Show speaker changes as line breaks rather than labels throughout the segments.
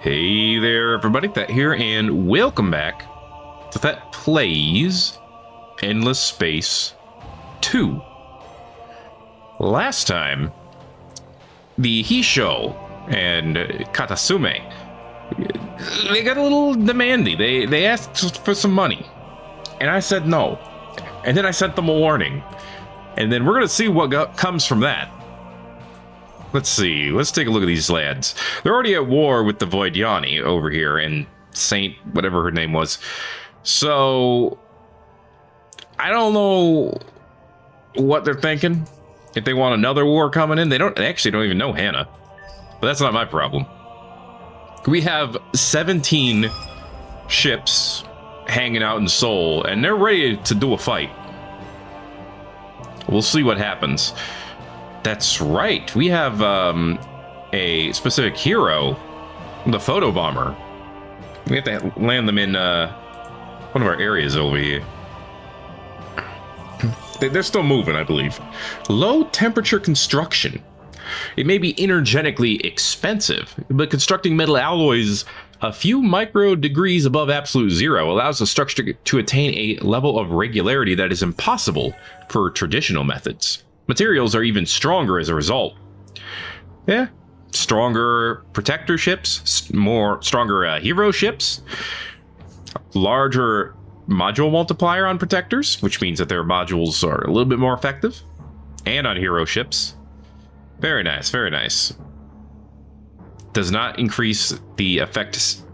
Hey there, everybody. Thet here, and welcome back to Thet Plays Endless Space 2. Last time, the Hisho and Katasume, they got a little demandy. They asked for some money, and I said no. And then I sent them a warning. And then we're going to see what comes from that. Let's see. Let's take a look at these lads. They're already at war with the Voidyani over here and Saint, whatever her name was. So, I don't know what they're thinking. If they want another war coming in, they actually don't even know Hannah. But that's not my problem. We have 17 ships hanging out in Seoul, and they're ready to do a fight. We'll see what happens. That's right. We have a specific hero, the photo bomber. We have to land them in one of our areas over here. They're still moving, I believe. Low temperature construction. It may be energetically expensive, but constructing metal alloys a few micro degrees above absolute zero allows the structure to attain a level of regularity that is impossible for traditional methods. Materials are even stronger as a result. Yeah, stronger protector ships, stronger hero ships, larger module multiplier on protectors, which means that their modules are a little bit more effective, and on hero ships. Very nice, very nice. Does not increase the effects.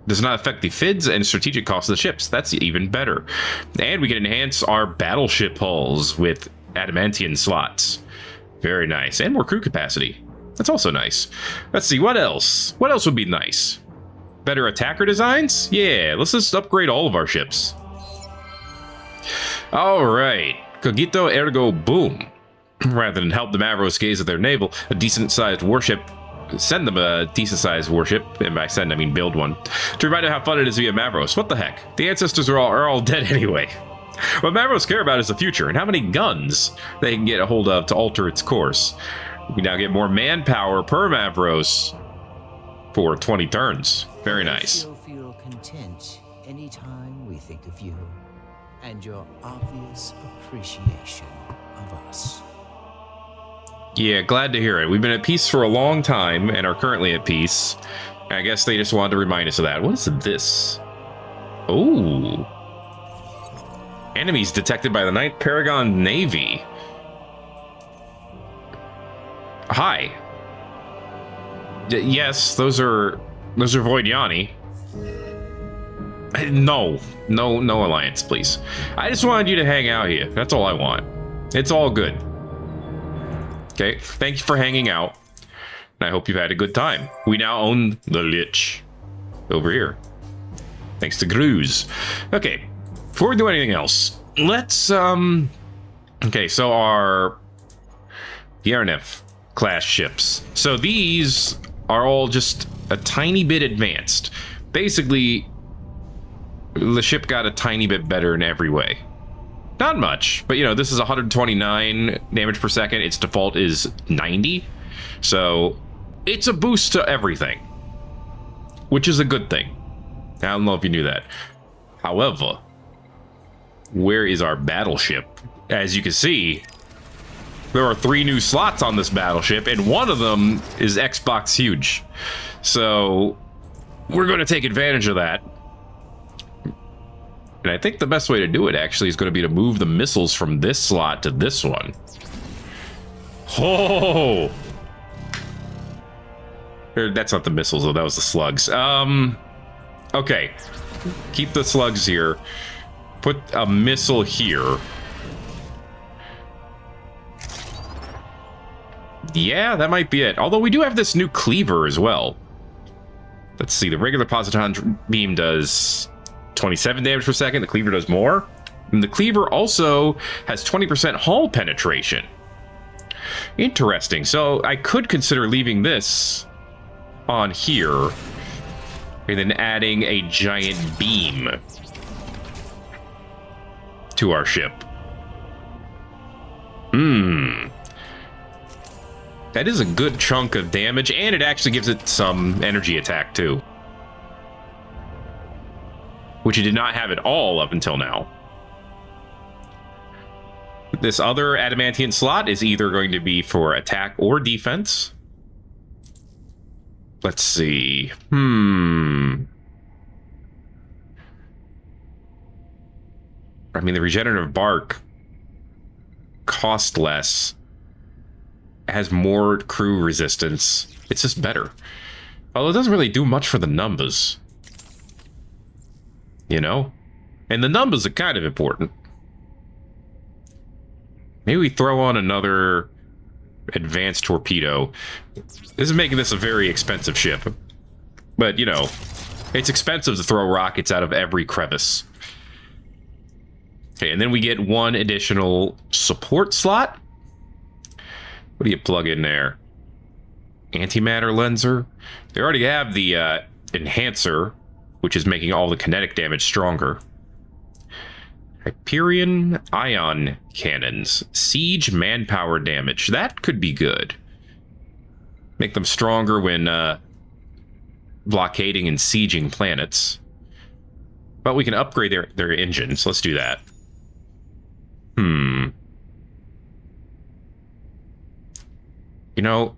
Does not affect the FIDs and strategic costs of the ships. That's even better. And we can enhance our battleship hulls with adamantium slots. Very nice. And more crew capacity. That's also nice. Let's see, what else? What else would be nice? Better attacker designs? Yeah, let's just upgrade all of our ships. Alright. Cogito ergo boom. Rather than help the Mavros gaze at their navel, a decent-sized warship. Send them a decent-sized warship, and by send I mean build one, to remind them how fun it is to be a Mavros. What the heck? The ancestors are all dead anyway. What Mavros care about is the future and how many guns they can get a hold of to alter its course. We now get more manpower per Mavros for 20 turns. Very nice.
We'll feel content anytime we think of you and your obvious appreciation of us.
Yeah, glad to hear it. We've been at peace for a long time and are currently at peace. I guess they just wanted to remind us of that. What is this? Oh. Enemies detected by the 9th Paragon Navy. Hi. Yes, those are Voidyani. No alliance, please. I just wanted you to hang out here. That's all I want. It's all good. Okay, thank you for hanging out. And I hope you've had a good time. We now own the Lich over here. Thanks to Gruz. Okay, before we do anything else, let's okay, so our Yarnef class ships. So these are all just a tiny bit advanced. Basically, the ship got a tiny bit better in every way. Not much, but you know, this is 129 damage per second. Its default is 90. So it's a boost to everything, which is a good thing. I don't know if you knew that. However, where is our battleship? As you can see, there are 3 new slots on this battleship, and one of them is Xbox huge. So we're going to take advantage of that. And I think the best way to do it actually is going to be to move the missiles from this slot to this one. Oh! That's not the missiles, though. That was the slugs. Okay. Keep the slugs here. Put a missile here. Yeah, that might be it. Although we do have this new cleaver as well. Let's see. The regular positron beam does 27 damage per second. The cleaver does more. And the cleaver also has 20% hull penetration. Interesting. So I could consider leaving this on here and then adding a giant beam to our ship. That is a good chunk of damage, and it actually gives it some energy attack too. which you did not have at all up until now. This other adamantium slot is either going to be for attack or defense. Let's see. I mean, the regenerative bark cost less, has more crew resistance. It's just better. Although it doesn't really do much for the numbers. You know? And the numbers are kind of important. Maybe we throw on another advanced torpedo. This is making this a very expensive ship. But, you know, it's expensive to throw rockets out of every crevice. Okay, and then we get one additional support slot. What do you plug in there? Antimatter lenser. They already have the enhancer, which is making all the kinetic damage stronger. Hyperion ion cannons. Siege manpower damage. That could be good. Make them stronger when blockading and sieging planets. But we can upgrade their engines. Let's do that. You know,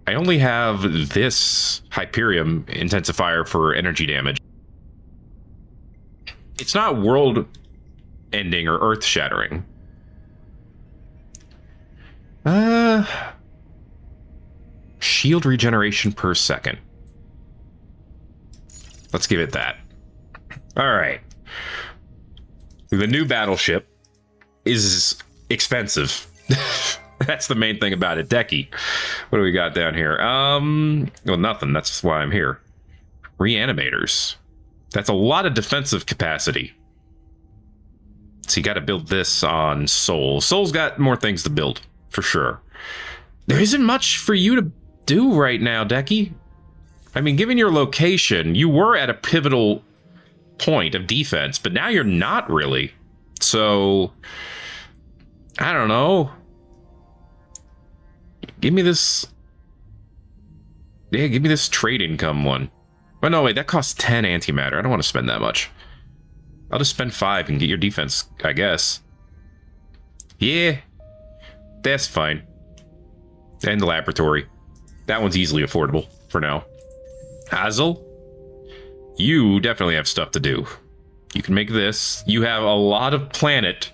I only have this Hyperion intensifier for energy damage. It's not world-ending or earth-shattering. Shield regeneration per second. Let's give it that. All right. The new battleship is expensive. That's the main thing about it. Decky. What do we got down here? Well, nothing. That's why I'm here. Reanimators. That's a lot of defensive capacity. So you got to build this on Sol. Sol's got more things to build, for sure. There isn't much for you to do right now, Decky. I mean, given your location, you were at a pivotal point of defense, but now you're not really. So, I don't know. Give me this. Yeah, give me this trade income one. Oh, no, wait, that costs 10 antimatter. I don't want to spend that much. I'll just spend 5 and get your defense, I guess. Yeah, that's fine. And the laboratory. That one's easily affordable for now. Hazel, you definitely have stuff to do. You can make this. You have a lot of planet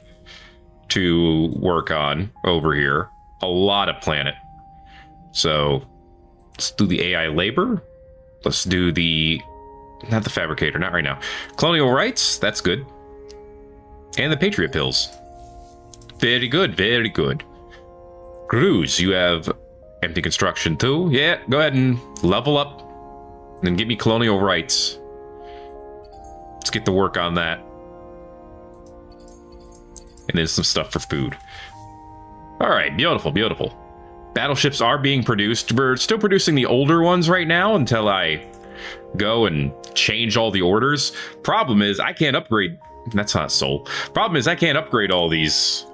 to work on over here. A lot of planet. So let's do the AI labor. Let's do the... Not the fabricator, not right now. Colonial rights, that's good. And the Patriot pills. Very good, very good. Crews, you have empty construction too. Yeah, go ahead and level up. And then give me colonial rights. Let's get to work on that. And then some stuff for food. All right, beautiful, beautiful. Battleships are being produced. We're still producing the older ones right now until I go and change all the orders. Problem is, I can't upgrade. That's not Sol. Problem is, I can't upgrade all these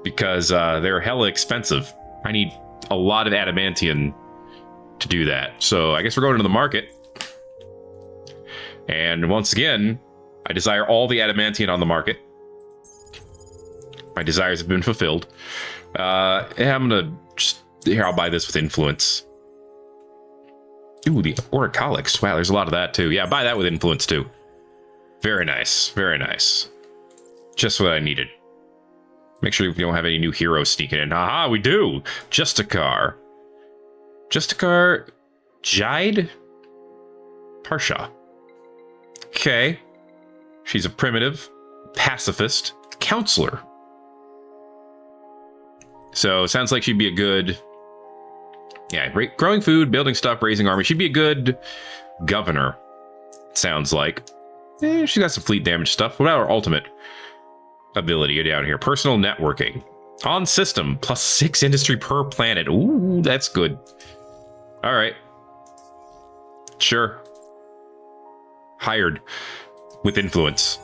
because they're hella expensive. I need a lot of adamantium to do that. So I guess we're going to the market. And once again, I desire all the adamantium on the market. My desires have been fulfilled. Yeah, I'm gonna just here. I'll buy this with influence. Ooh, the Oricolics. Wow, there's a lot of that too. Yeah, buy that with influence too. Very nice, very nice. Just what I needed. Make sure we don't have any new heroes sneaking in. Haha, we do. Justicar. Justicar. Jide. Parsha. Okay. She's a primitive, pacifist, counselor. So, sounds like she'd be a good... Yeah, growing food, building stuff, raising army. She'd be a good governor, sounds like. She's got some fleet damage stuff. What about her ultimate ability down here? Personal networking. On system, +6 industry per planet. Ooh, that's good. All right. Sure. Hired with influence.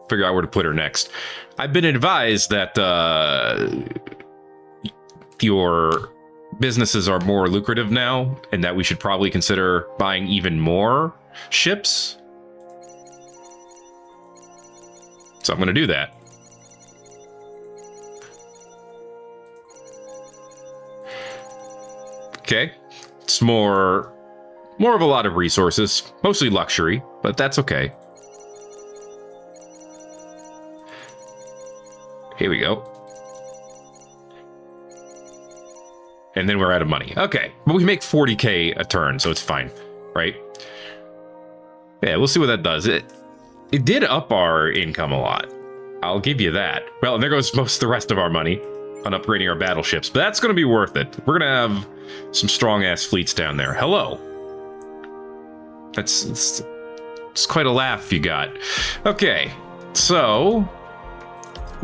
Figure out where to put her next. I've been advised that your businesses are more lucrative now, and that we should probably consider buying even more ships. So I'm going to do that. Okay. It's more of a lot of resources, mostly luxury, but that's okay. Here we go. And then we're out of money. Okay, but we make 40k a turn, so it's fine, right? Yeah, we'll see what that does. It did up our income a lot. I'll give you that. Well, and there goes most of the rest of our money on upgrading our battleships, but that's going to be worth it. We're going to have some strong-ass fleets down there. Hello. It's quite a laugh you got. Okay, so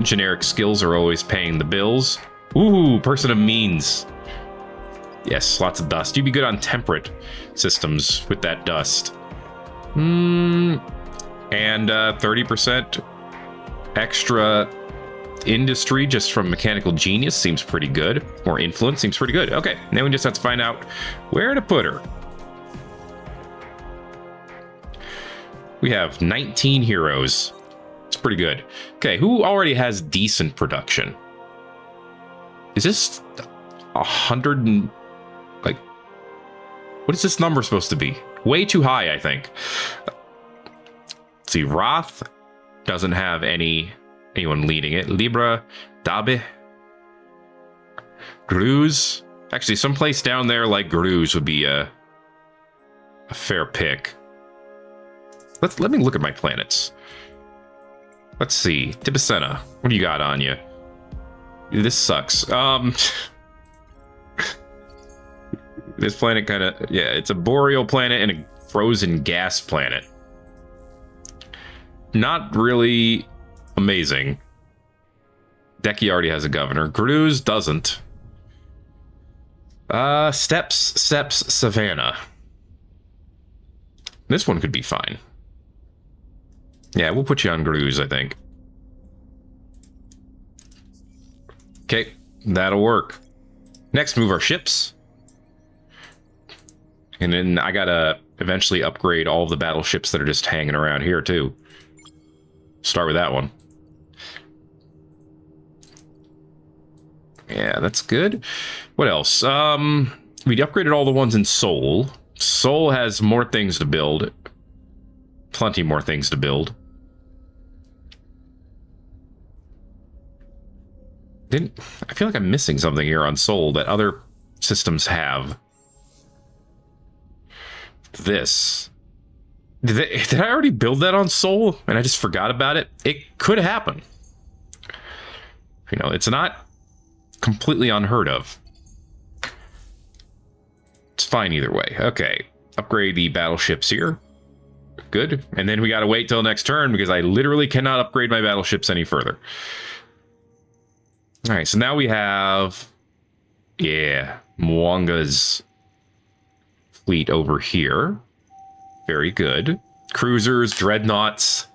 generic skills are always paying the bills. Ooh, person of means. Yes, lots of dust. You'd be good on temperate systems with that dust. And 30% extra industry just from mechanical genius seems pretty good. Or influence seems pretty good. Okay, now we just have to find out where to put her. We have 19 heroes. It's pretty good. Okay, who already has decent production? Is this 100 and... like... what is this number supposed to be? Way too high, I think. Let's see, Roth doesn't have anyone leading it. Libra, Dabe, Gruz. Actually, someplace down there like Gruz would be a fair pick. Let me look at my planets. Let's see. Tibicena, what do you got on you? This sucks. This planet kind of... yeah, it's a boreal planet and a frozen gas planet. Not really amazing. Deki already has a governor. Gruz doesn't. Steps, Savannah. This one could be fine. Yeah, we'll put you on Gruz, I think. Okay, that'll work. Next, move our ships. And then I gotta eventually upgrade all of the battleships that are just hanging around here, too. Start with that one. Yeah, that's good. What else? We upgraded all the ones in Seoul. Seoul has more things to build. Plenty more things to build. I feel like I'm missing something here on Seoul that other systems have. This. Did I already build that on Seoul and I just forgot about it? It could happen. You know, it's not completely unheard of. It's fine either way. Okay, upgrade the battleships here. Good. And then we gotta wait till next turn because I literally cannot upgrade my battleships any further. All right, so now we have, yeah, Mwanga's fleet over here. Very good. Cruisers, dreadnoughts,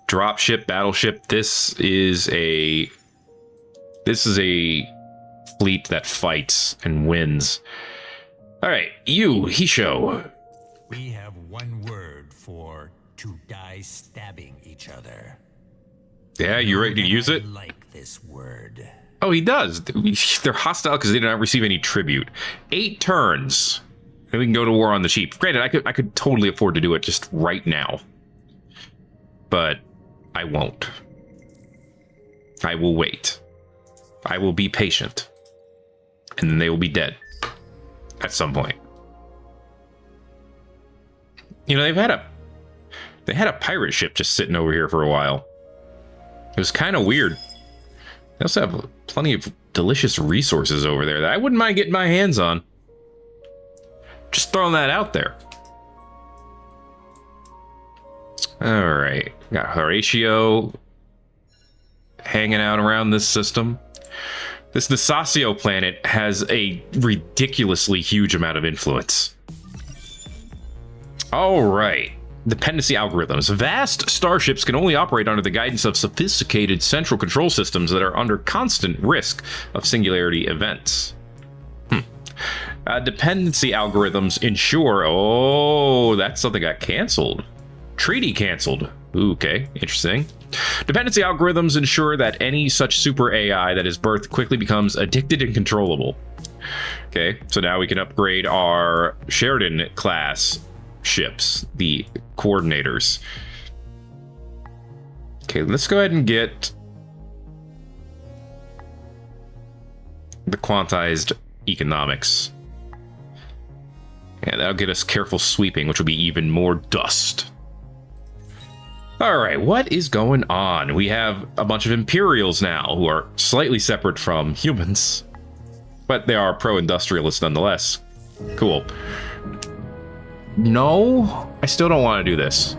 dropship, battleship. This is a fleet that fights and wins. All right, you, Hisho.
We have one word for to die stabbing each other.
Yeah, you ready to use it?
I like this word.
Oh, he does. They're hostile because they did not receive any tribute. 8 turns. And we can go to war on the cheap. Granted, I could totally afford to do it just right now. But I won't. I will wait. I will be patient. And then they will be dead. At some point. You know, they had a pirate ship just sitting over here for a while. It was kind of weird. They also have plenty of delicious resources over there that I wouldn't mind getting my hands on. Just throwing that out there. All right, got Horatio hanging out around this system. This Nasasio planet has a ridiculously huge amount of influence. All right. Dependency algorithms. Vast starships can only operate under the guidance of sophisticated central control systems that are under constant risk of singularity events. Dependency algorithms ensure... oh, that's something got canceled. Treaty canceled. Ooh, okay, interesting. Dependency algorithms ensure that any such super AI that is birthed quickly becomes addicted and controllable. Okay, so now we can upgrade our Sheridan class ships, the coordinators. Okay, let's go ahead and get the quantized economics. Yeah, that'll get us careful sweeping, which will be even more dust. All right, what is going on? We have a bunch of Imperials now who are slightly separate from humans, but they are pro-industrialists nonetheless. Cool. No, I still don't want to do this.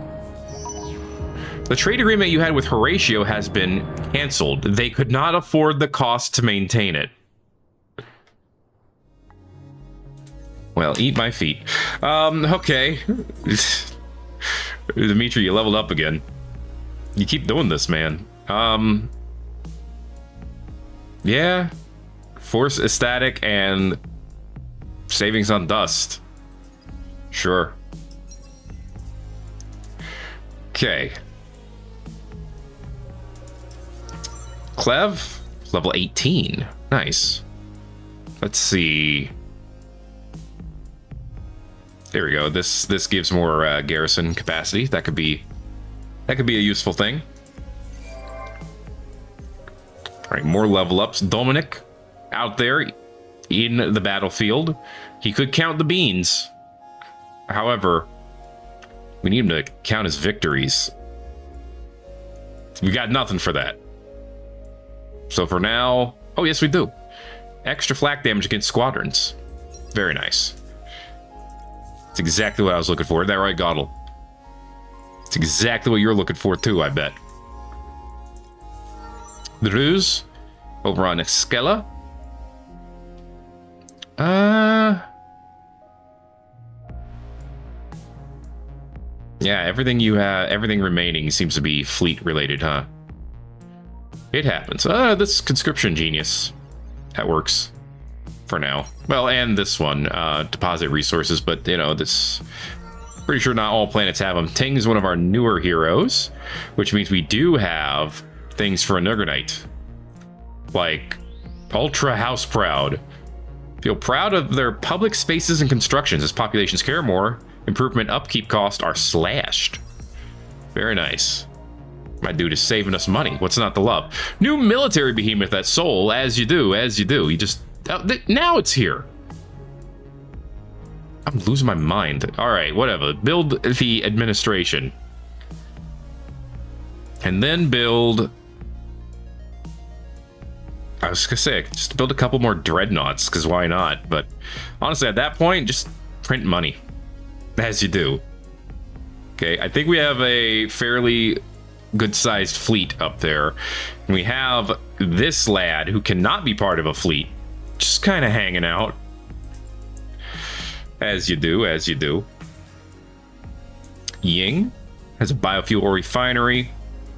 The trade agreement you had with Horatio has been canceled. They could not afford the cost to maintain it. Well, eat my feet. Okay. Dimitri, you leveled up again. You keep doing this, man. Yeah. Force ecstatic and savings on dust. Sure. Okay. Clev, level 18. Nice. Let's see. There we go. This gives more garrison capacity. That could be a useful thing. All right, more level ups. Dominic out there in the battlefield. He could count the beans. However, we need him to count his victories. We got nothing for that. So for now, oh yes we do. Extra flak damage against squadrons. Very nice. It's exactly what I was looking for. Is that right, Goddle? It's exactly what you're looking for too, I bet. The Ruse over on Escala. Yeah, everything you have, everything remaining seems to be fleet related, huh? It happens. This conscription genius. That works. For now. Well, and this one, deposit resources, but you know, this pretty sure not all planets have them. Ting is one of our newer heroes, which means we do have things for a Juggernaut. Like ultra house proud. Feel proud of their public spaces and constructions as populations care more. Improvement upkeep costs are slashed. Very nice. My dude is saving us money. What's not to love? New military behemoth at Seoul, as you do. You just now it's here. I'm losing my mind. All right, whatever. Build the administration. And then build... I was gonna say, just build a couple more dreadnoughts, because why not? But honestly, at that point, just print money. As you do. Okay, I think we have a fairly good-sized fleet up there. And we have this lad, who cannot be part of a fleet, just kind of hanging out. As you do. Ying has a biofuel refinery.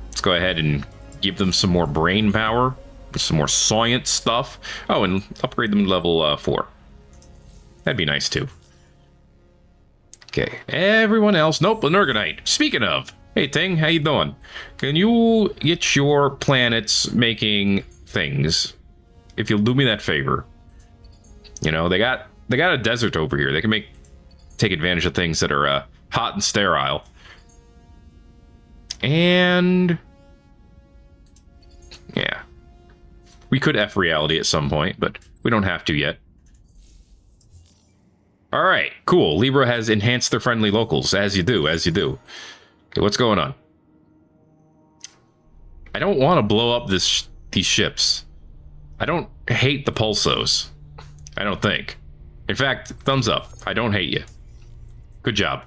Let's go ahead and give them some more brain power. Some more science stuff. Oh, and upgrade them to level 4. That'd be nice too. Okay, everyone else. Nope, Juggernaut. Speaking of, hey Ting, how you doing? Can you get your planets making things? If you'll do me that favor. You know, they got a desert over here. They can take advantage of things that are hot and sterile. And yeah. We could F reality at some point, but we don't have to yet. All right, cool. Libra has enhanced their friendly locals, as you do. Okay, what's going on? I don't want to blow up these ships. I don't hate the pulsos. I don't think. In fact, thumbs up. I don't hate you. Good job.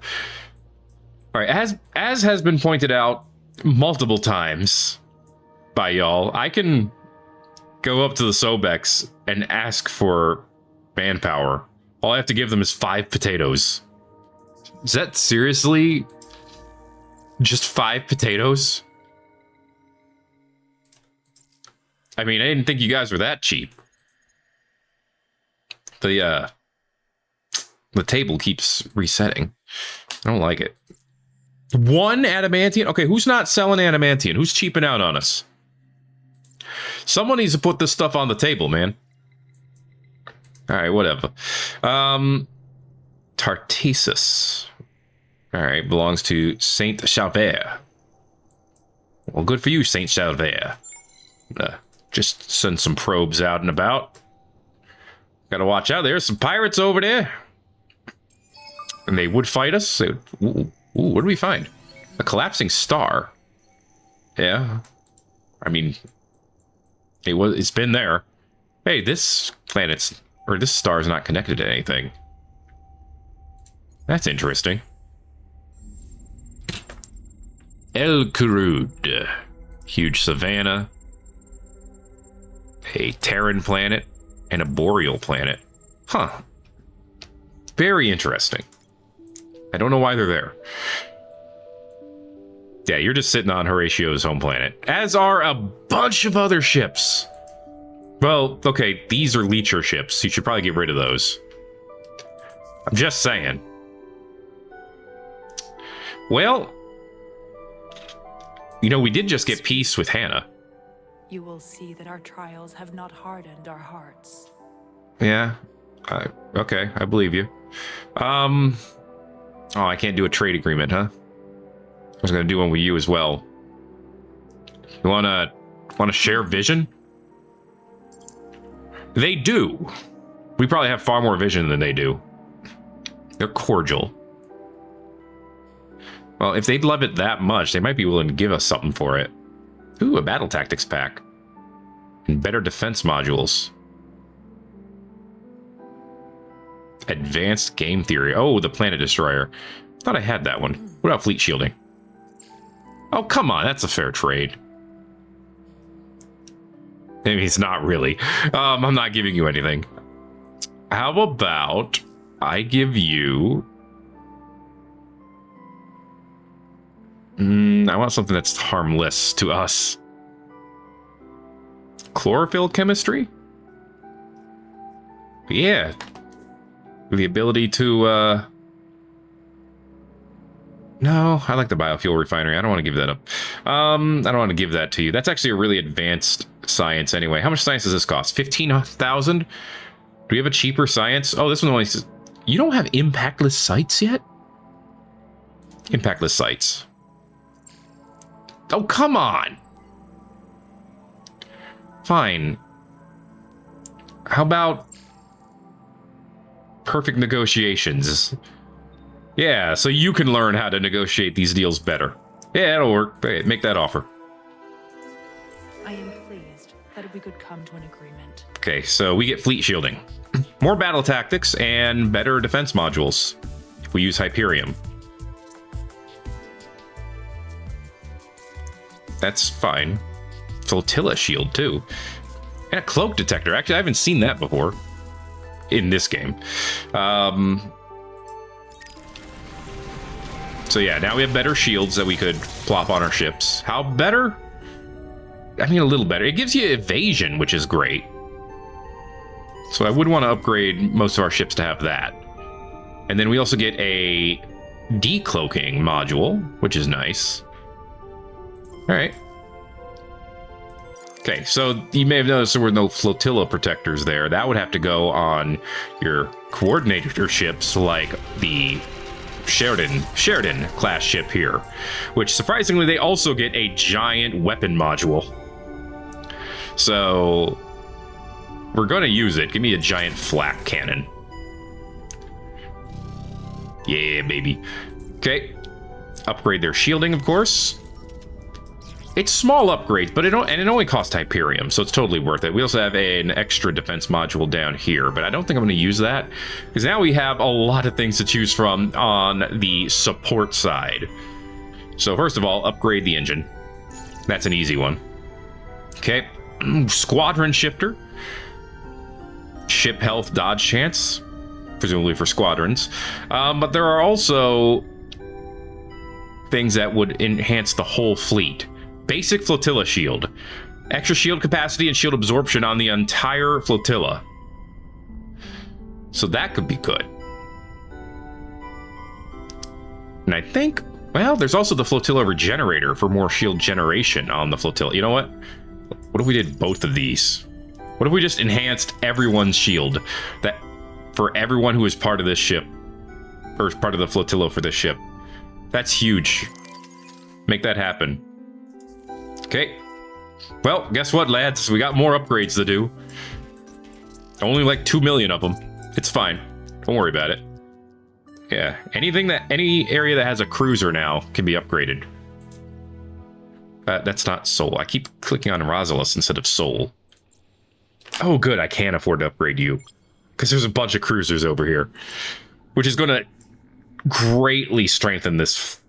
All right, as has been pointed out multiple times by y'all, I can go up to the Sobex and ask for manpower. All I have to give them is 5 potatoes. Is that seriously just 5 potatoes? I mean, I didn't think you guys were that cheap. The table keeps resetting. I don't like it. 1 adamantium? Okay, who's not selling adamantium? Who's cheaping out on us? Someone needs to put this stuff on the table, man. Alright, whatever. Tartessus. Alright, belongs to Saint Chalvert. Well, good for you, Saint Chalvert. Just send some probes out and about. Gotta watch out, there's some pirates over there. And they would fight us. Ooh, what do we find? A collapsing star. Yeah. I mean, it's been there. Hey, this planet's, or this star's not connected to anything. That's interesting. El Kurud. Huge savanna. A Terran planet. And a boreal planet. Huh. Very interesting. I don't know why they're there. Yeah, you're just sitting on Horatio's home planet. As are a bunch of other ships. Well, okay, these are leecher ships. You should probably get rid of those. I'm just saying. Well, you know, we did just get peace with Hannah.
You will see that our trials have not hardened our hearts.
Yeah. Okay, I believe you. Oh, I can't do a trade agreement, huh? I was gonna do one with you as well. You wanna share vision? They do. We probably have far more vision than they do. They're cordial. Well, if they'd love it that much, they might be willing to give us something for it. Ooh, a battle tactics pack. And better defense modules. Advanced game theory. Oh, the planet destroyer. Thought I had that one. What about fleet shielding? Oh, come on. That's a fair trade. Maybe it's not really. I'm not giving you anything. How about I give you... I want something that's harmless to us. Chlorophyll chemistry? Yeah. The ability to, No, I like the biofuel refinery. I don't want to give that up. I don't want to give that to you. That's actually a really advanced science anyway. How much science does this cost? 15,000? Do we have a cheaper science? Oh, this one only says... You don't have impactless sites yet? Impactless sites. Oh, come on! Fine. How about perfect negotiations? Yeah, so you can learn how to negotiate these deals better. Yeah, that'll work. Hey, make that offer.
I am pleased that we could come to an agreement.
Okay, so we get fleet shielding. More battle tactics and better defense modules if we use Hyperium. That's fine. Flotilla shield, too. And a cloak detector. Actually, I haven't seen that before in this game. So yeah, now we have better shields that we could plop on our ships. How better? I mean, a little better. It gives you evasion, which is great. So I would want to upgrade most of our ships to have that. And then we also get a decloaking module, which is nice. All right. Okay, so you may have noticed there were no flotilla protectors there. That would have to go on your coordinator ships like the Sheridan class ship here, which surprisingly they also get a giant weapon module. So we're going to use it. Give me a giant flak cannon. Yeah, baby. Okay. Upgrade their shielding, of course. It's small upgrades, but it only costs Hyperium, so it's totally worth it. We also have an extra defense module down here, but I don't think I'm going to use that, because now we have a lot of things to choose from on the support side. So first of all, upgrade the engine. That's an easy one. Okay, squadron shifter. Ship health dodge chance, presumably for squadrons. But there are also things that would enhance the whole fleet. Basic flotilla shield. Extra shield capacity and shield absorption on the entire flotilla. So that could be good. And I think... Well, there's also the flotilla regenerator for more shield generation on the flotilla. You know what? What if we did both of these? What if we just enhanced everyone's shield? That for everyone who is part of this ship, or part of the flotilla for this ship. That's huge. Make that happen. Okay. Well, guess what, lads? We got more upgrades to do. Only like 2 million of them. It's fine. Don't worry about it. Yeah, any area that has a cruiser now can be upgraded. That's not Sol. I keep clicking on Rosalis instead of Sol. Oh, good. I can afford to upgrade you. Because there's a bunch of cruisers over here. Which is going to greatly strengthen this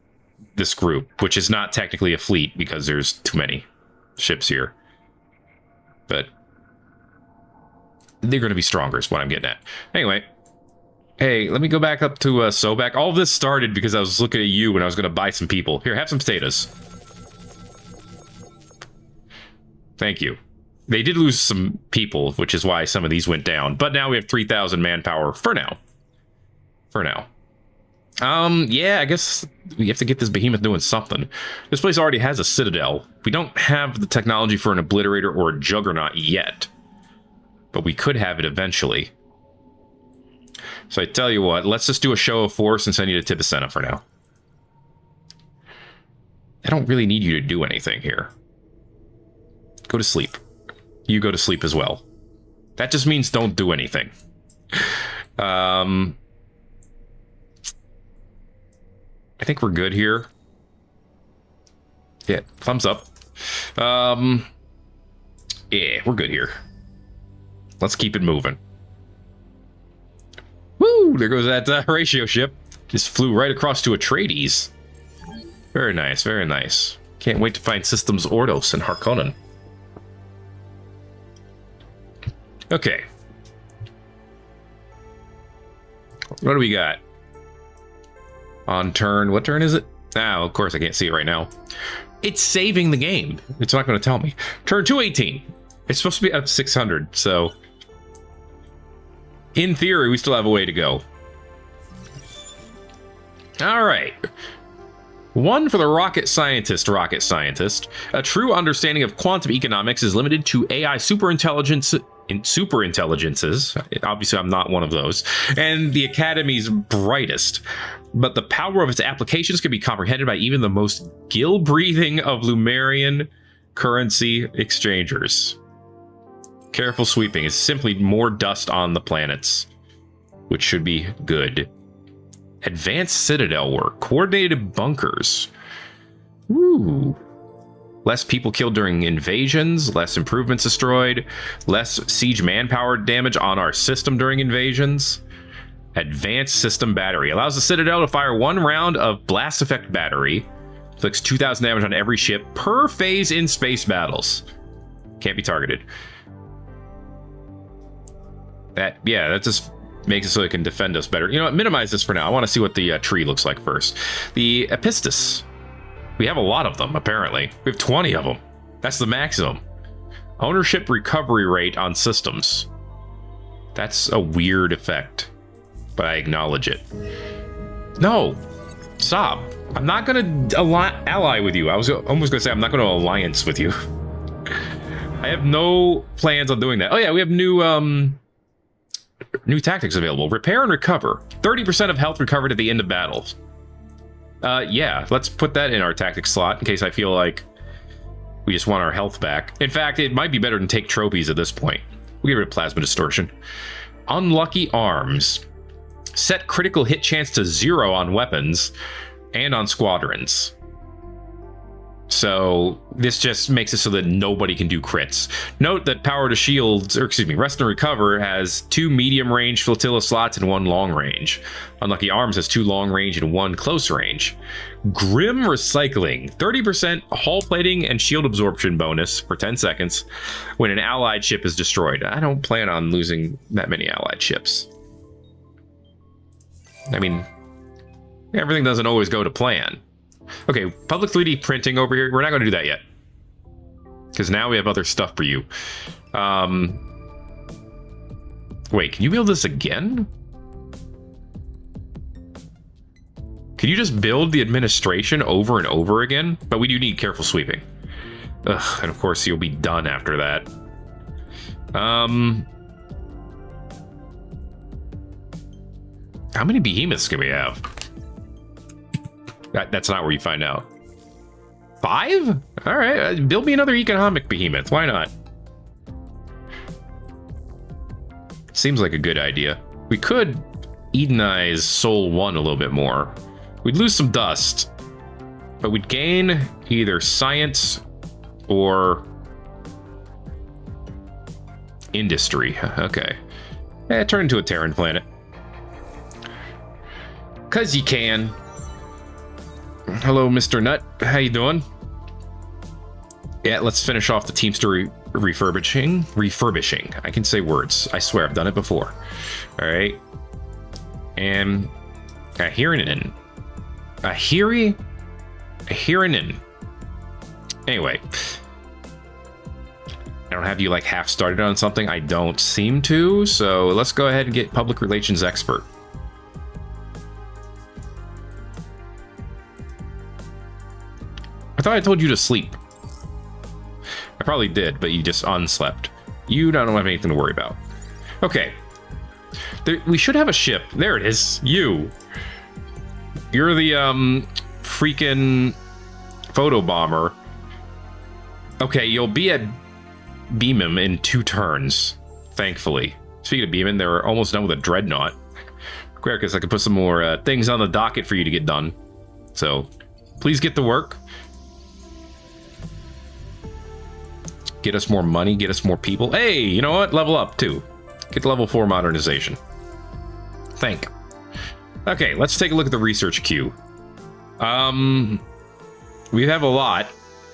group. Which is not technically a fleet because there's too many ships here. But they're going to be stronger is what I'm getting at. Anyway. Hey, let me go back up to Sobek. All of this started because I was looking at you when I was going to buy some people. Here, have some potatoes. Thank you. They did lose some people, which is why some of these went down. But now we have 3,000 manpower for now. For now. Yeah, I guess we have to get this behemoth doing something. This place already has a citadel. We don't have the technology for an obliterator or a juggernaut yet. But we could have it eventually. So I tell you what, let's just do a show of force and send you to Tibicena for now. I don't really need you to do anything here. Go to sleep. You go to sleep as well. That just means don't do anything. I think we're good here. Yeah, thumbs up. Yeah, we're good here. Let's keep it moving. Woo! There goes that ratio ship. Just flew right across to Atreides. Very nice, very nice. Can't wait to find Systems Ordos and Harkonnen. Okay. What do we got? On turn... What turn is it? Ah, of course I can't see it right now. It's saving the game. It's not going to tell me. Turn 218. It's supposed to be up 600, so... In theory, we still have a way to go. All right. One for the rocket scientist. A true understanding of quantum economics is limited to AI superintelligences. Obviously, I'm not one of those. And the Academy's brightest. But the power of its applications can be comprehended by even the most gill-breathing of Lumerian currency exchangers. Careful sweeping is simply more dust on the planets, which should be good. Advanced citadel work. Coordinated bunkers. Woo. Less people killed during invasions, less improvements destroyed, less siege manpower damage on our system during invasions. Advanced system battery. Allows the citadel to fire 1 round of blast effect battery. Inflicts 2,000 damage on every ship per phase in space battles. Can't be targeted. That just makes it so it can defend us better. You know what? Minimize this for now. I want to see what the tree looks like first. The Epistis. We have a lot of them, apparently. We have 20 of them. That's the maximum. Ownership recovery rate on systems. That's a weird effect, but I acknowledge it. No. Stop. I'm not going to ally with you. I was almost going to say I'm not going to alliance with you. I have no plans on doing that. Oh, yeah, we have new tactics available. Repair and recover. 30% of health recovered at the end of battles. Yeah, let's put that in our tactics slot in case I feel like we just want our health back. In fact, it might be better than take trophies at this point. We'll get rid of plasma distortion. Unlucky arms. Set critical hit chance to 0 on weapons and on squadrons. So this just makes it so that nobody can do crits. Note that power to shields, or excuse me, rest and recover has 2 medium range flotilla slots and 1 long range. Unlucky arms has 2 long range and 1 close range. Grim recycling, 30% hull plating and shield absorption bonus for 10 seconds when an allied ship is destroyed. I don't plan on losing that many allied ships. I mean, everything doesn't always go to plan. Okay, public 3D printing over here. We're not going to do that yet. Because now we have other stuff for you. Wait, can you build this again? Can Can you just build the administration over and over again? But we do need careful sweeping. Ugh, and of course you'll be done after that. How many behemoths can we have? That's not where you find out. 5? All right, build me another economic behemoth. Why not? Seems like a good idea. We could Edenize Soul 1 a little bit more. We'd lose some dust, but we'd gain either science or industry. Okay. Turn into a Terran planet. 'Cause you can. Hello, Mr. Nut. How you doing? Yeah, let's finish off the Teamster refurbishing. Refurbishing. I can say words. I swear, I've done it before. All right. And a Hirinin. A Hirinin. Anyway. I don't have you like half started on something. I don't seem to. So let's go ahead and get public relations expert. I thought I told you to sleep. I probably did, but you just unslept. You don't have anything to worry about. Okay. We should have a ship. There it is. You're the freaking photo bomber. Okay, you'll be at Beamham in 2 turns, thankfully. Speaking of Beamham, they're almost done with a dreadnought. Great, because I could put some more things on the docket for you to get done. So, please get to work. Get us more money, get us more people. Hey, you know what? Level up, too. Get level 4 modernization. Thank. Okay, let's take a look at the research queue. We have a lot.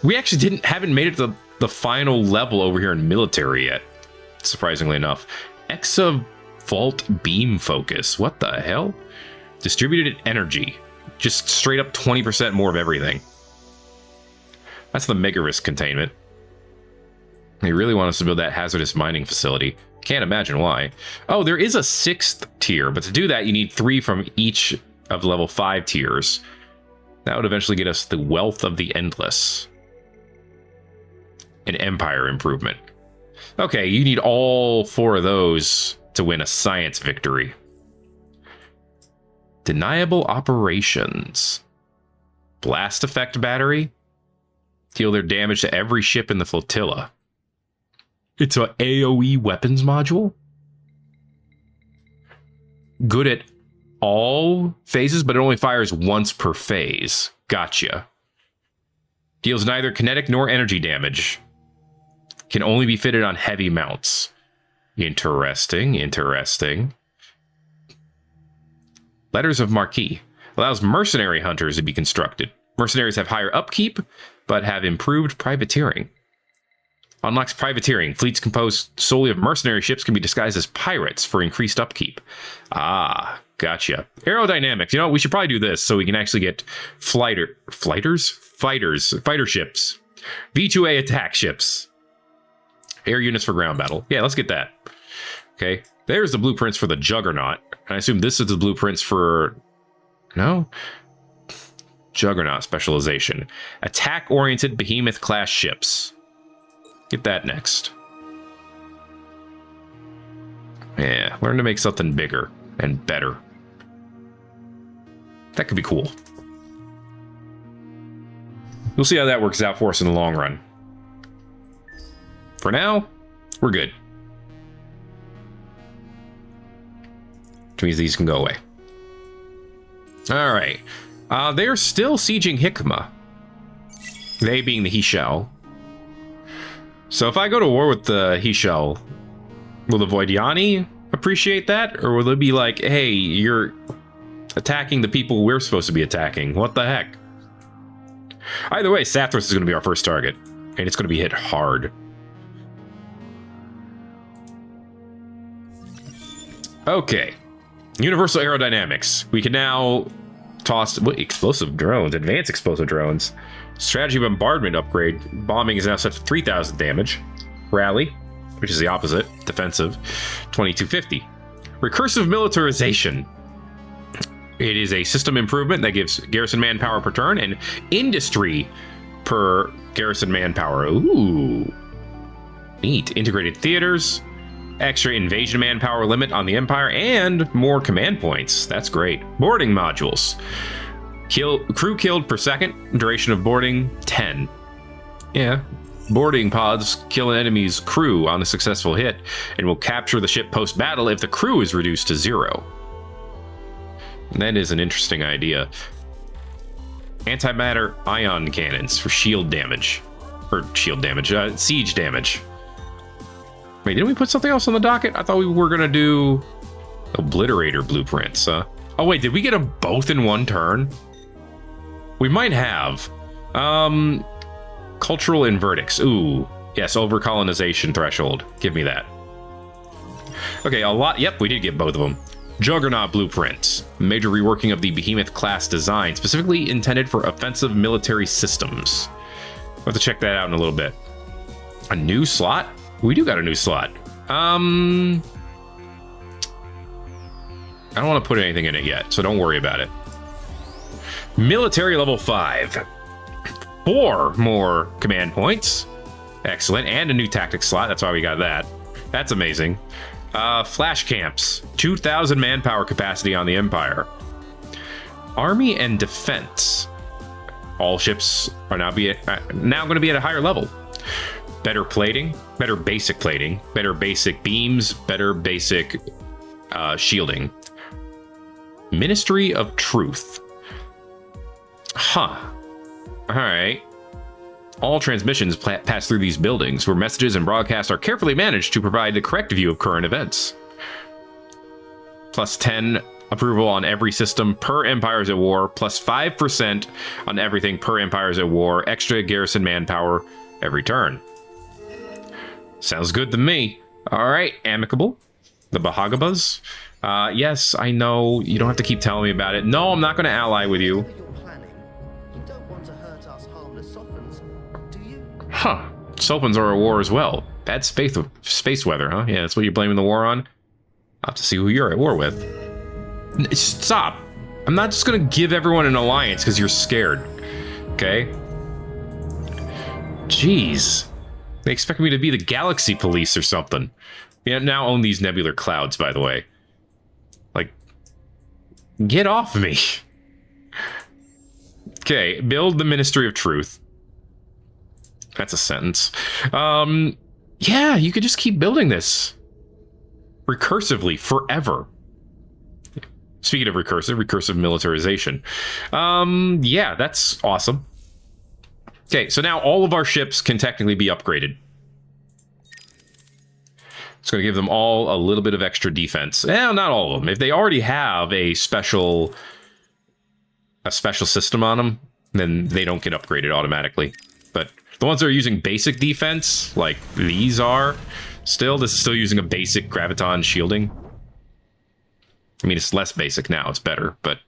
We actually haven't made it to the final level over here in military yet, surprisingly enough. Exavolt beam focus. What the hell? Distributed energy. Just straight up 20% more of everything. That's the mega risk containment. They really want us to build that hazardous mining facility. Can't imagine why. Oh, there is a 6th tier, but to do that, you need 3 from each of the level 5 tiers. That would eventually get us the Wealth of the Endless. An Empire improvement. Okay, you need all 4 of those to win a science victory. Deniable operations. Blast effect battery. Deal their damage to every ship in the flotilla. It's an AoE weapons module. Good at all phases, but it only fires once per phase. Gotcha. Deals neither kinetic nor energy damage. Can only be fitted on heavy mounts. Interesting, interesting. Letters of Marquis. Allows mercenary hunters to be constructed. Mercenaries have higher upkeep, but have improved privateering. Unlocks privateering. Fleets composed solely of mercenary ships can be disguised as pirates for increased upkeep. Ah, gotcha. Aerodynamics. You know, we should probably do this so we can actually get fighter ships. V2A attack ships. Air units for ground battle. Yeah, let's get that. Okay. There's the blueprints for the Juggernaut. I assume this is the blueprints for... No? Juggernaut specialization. Attack-oriented behemoth-class ships. Get that next. Yeah, learn to make something bigger and better. That could be cool. We'll see how that works out for us in the long run. For now, we're good. Which means these can go away. Alright. They're still sieging Hikma. They being the Hishal. So if I go to war with the Hishal, will the Voidiani appreciate that? Or will it be like, hey, you're attacking the people we're supposed to be attacking? What the heck? Either way, Sathras is going to be our first target. And it's going to be hit hard. Okay. Universal aerodynamics. We can now toss explosive drones, advanced explosive drones. Strategy bombardment upgrade. Bombing is now set to 3,000 damage. Rally, which is the opposite, defensive, 2250. Recursive militarization. It is a system improvement that gives garrison manpower per turn and industry per garrison manpower. Ooh. Neat. Integrated theaters, extra invasion manpower limit on the Empire, and more command points. That's great. Boarding modules. Crew killed per second. Duration of boarding, 10. Yeah. Boarding pods kill an enemy's crew on a successful hit and will capture the ship post-battle if the crew is reduced to 0. That is an interesting idea. Antimatter ion cannons for shield damage. Or shield damage, siege damage. Wait, didn't we put something else on the docket? I thought we were going to do obliterator blueprints. Oh wait, did we get them both in one turn? We might have. Cultural inverdicts. Ooh, yes, over colonization threshold. Give me that. Okay, a lot. Yep, we did get both of them. Juggernaut blueprints. Major reworking of the behemoth class design, specifically intended for offensive military systems. We'll have to check that out in a little bit. A new slot? We do got a new slot. I don't want to put anything in it yet, so don't worry about it. Military level 5. 4 more command points. Excellent. And a new tactics slot. That's why we got that. That's amazing. Flash camps. 2,000 manpower capacity on the Empire. Army and defense. All ships are now going to be at a higher level. Better plating. Better basic plating. Better basic beams. Better basic shielding. Ministry of Truth. Huh. All right. All transmissions pass through these buildings, where messages and broadcasts are carefully managed to provide the correct view of current events. Plus 10 approval on every system per Empires at War. Plus 5% on everything per Empires at War. Extra garrison manpower every turn. Sounds good to me. All right, amicable. The Bahagabas. Yes, I know. You don't have to keep telling me about it. No, I'm not going to ally with you. Huh. Sophons are at war as well. Bad space weather, huh? Yeah, that's what you're blaming the war on? I'll have to see who you're at war with. Stop. I'm not just going to give everyone an alliance because you're scared. Okay? Jeez. They expect me to be the galaxy police or something. Yeah, now own these nebular clouds, by the way. Like, get off me. Okay, build the Ministry of Truth. That's a sentence. Yeah, you could just keep building this. Recursively, forever. Speaking of recursive militarization. Yeah, that's awesome. Okay, so now all of our ships can technically be upgraded. It's going to give them all a little bit of extra defense. Not all of them. If they already have a special system on them, then they don't get upgraded automatically. But the ones that are using basic defense, like these are, this is still using a basic graviton shielding. I mean, it's less basic now. It's better, but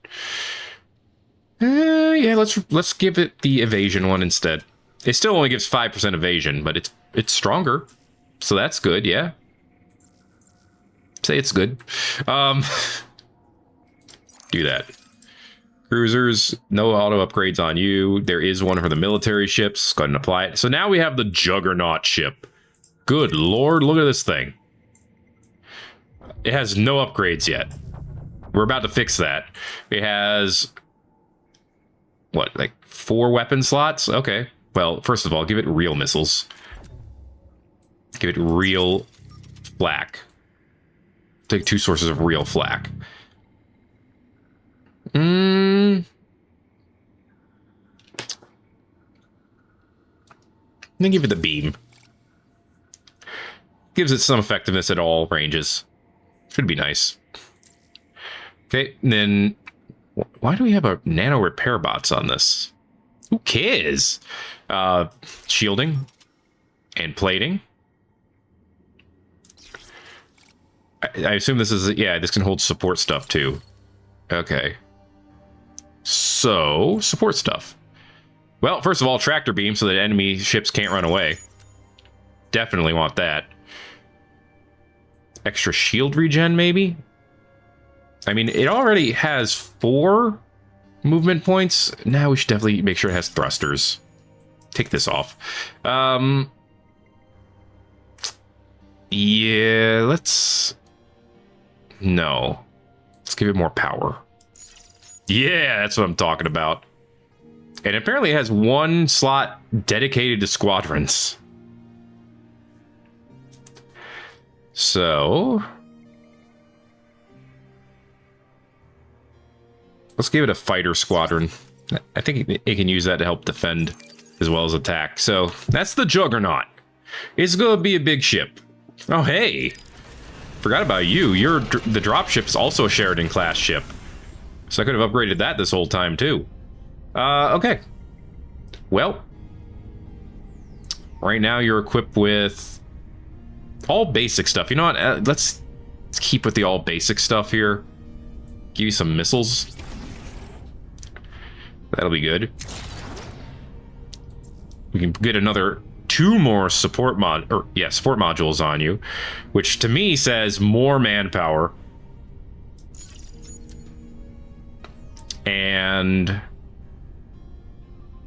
yeah, let's give it the evasion one instead. It still only gives 5% evasion, but it's stronger, so that's good. Yeah, say it's good. Do that. Cruisers, no auto upgrades on you. There is one for the military ships. Go ahead and apply it. So now we have the Juggernaut ship. Good lord, look at this thing. It has no upgrades yet. We're about to fix that. It has, what, like 4 weapon slots? Okay. Well, first of all, give it real missiles. Give it real flak. Take 2 sources of real flak. Then give it the beam. Gives it some effectiveness at all ranges. Should be nice. Okay, and then why do we have a nano repair bots on this? Who cares? Shielding and plating. I assume this is, yeah, this can hold support stuff too. Okay. So, support stuff. Well, first of all, tractor beam so that enemy ships can't run away. Definitely want that. Extra shield regen, maybe? I mean, it already has 4 movement points. Now we should definitely make sure it has thrusters. Take this off. Yeah, let's... No. Let's give it more power. Yeah, that's what I'm talking about. And apparently it has 1 slot dedicated to squadrons. So... let's give it a fighter squadron. I think it can use that to help defend as well as attack. So that's the Juggernaut. It's going to be a big ship. Oh, hey. Forgot about you. The dropship is also a Sheridan-class ship. So I could have upgraded that this whole time, too. Okay. Well. Right now you're equipped with all basic stuff. You know what? Let's keep with the all basic stuff here. Give you some missiles. That'll be good. We can get another 2 more support modules on you, which to me says more manpower. And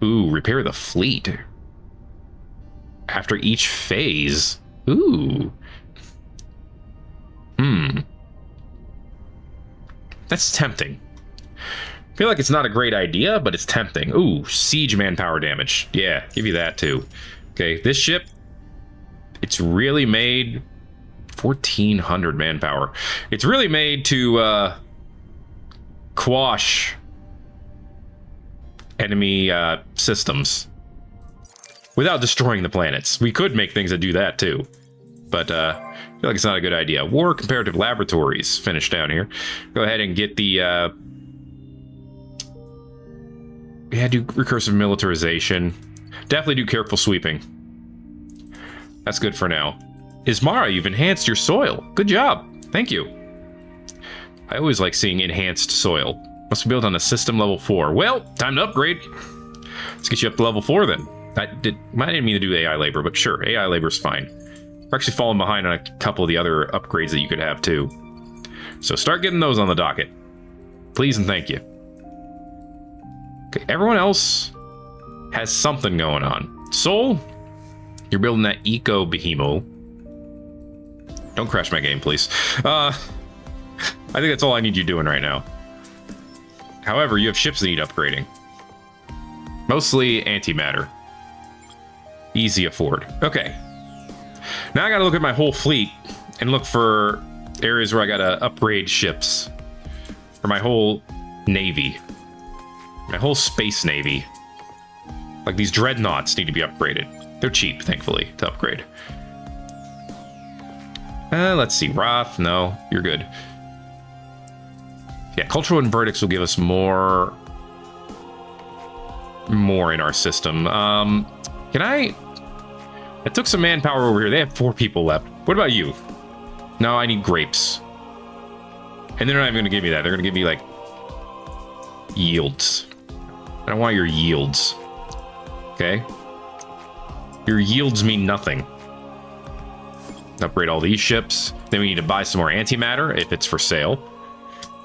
ooh, repair the fleet after each phase. Ooh. That's tempting. I feel like it's not a great idea, but it's tempting. Ooh, siege manpower damage. Yeah, give you that too. Okay, this ship, it's really made 1,400 manpower. It's really made to quash enemy systems without destroying the planets. We could make things that do that too, but I feel like it's not a good idea. War comparative laboratories finished down here. Go ahead and get the yeah, do recursive militarization. Definitely do careful sweeping. That's good for now. Ismara, you've enhanced your soil. Good job. Thank you. I always like seeing enhanced soil. Must be built on a system level 4. Well, time to upgrade. Let's get you up to level 4 then. I didn't mean to do AI labor, but sure, AI labor's fine. We're actually falling behind on a couple of the other upgrades that you could have too. So start getting those on the docket. Please and thank you. Okay, everyone else has something going on. Soul, you're building that eco behemoth. Don't crash my game, please. I think that's all I need you doing right now. However, you have ships that need upgrading. Mostly antimatter. Easy afford. Okay. Now I gotta look at my whole fleet and look for areas where I gotta upgrade ships. For my whole navy. My whole space navy. Like these dreadnoughts need to be upgraded. They're cheap, thankfully, to upgrade. Let's see. Roth, no, you're good. Yeah, cultural and verdicts will give us more in our system. Can I took some manpower over here. They have 4 people left. What about you? No, I need grapes. And they're not even going to give me that. They're going to give me, like, yields. I don't want your yields. Okay? Your yields mean nothing. Upgrade all these ships. Then we need to buy some more antimatter if it's for sale.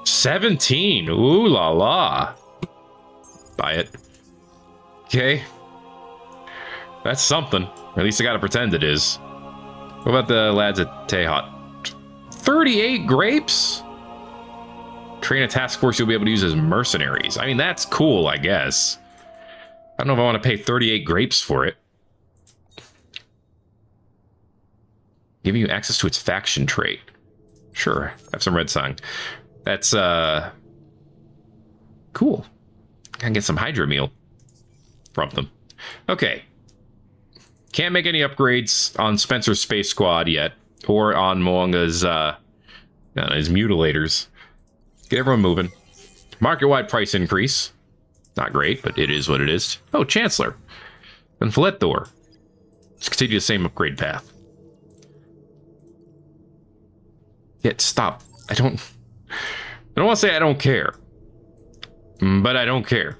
17. Ooh la la. Buy it. Okay. That's something. Or at least I gotta pretend it is. What about the lads at Tehat? 38 grapes? Train a task force you'll be able to use as mercenaries. I mean, that's cool, I guess. I don't know if I want to pay 38 grapes for it. Giving you access to its faction trait. Sure, have some red sign. That's, cool. I can get some Hydra meal from them. Okay. Can't make any upgrades on Spencer's Space Squad yet, or on Moanga's, his mutilators. Get everyone moving. Market-wide price increase. Not great, but it is what it is. Oh, Chancellor. And Philethor. Let's continue the same upgrade path. Yet, stop. I don't want to say I don't care. But I don't care.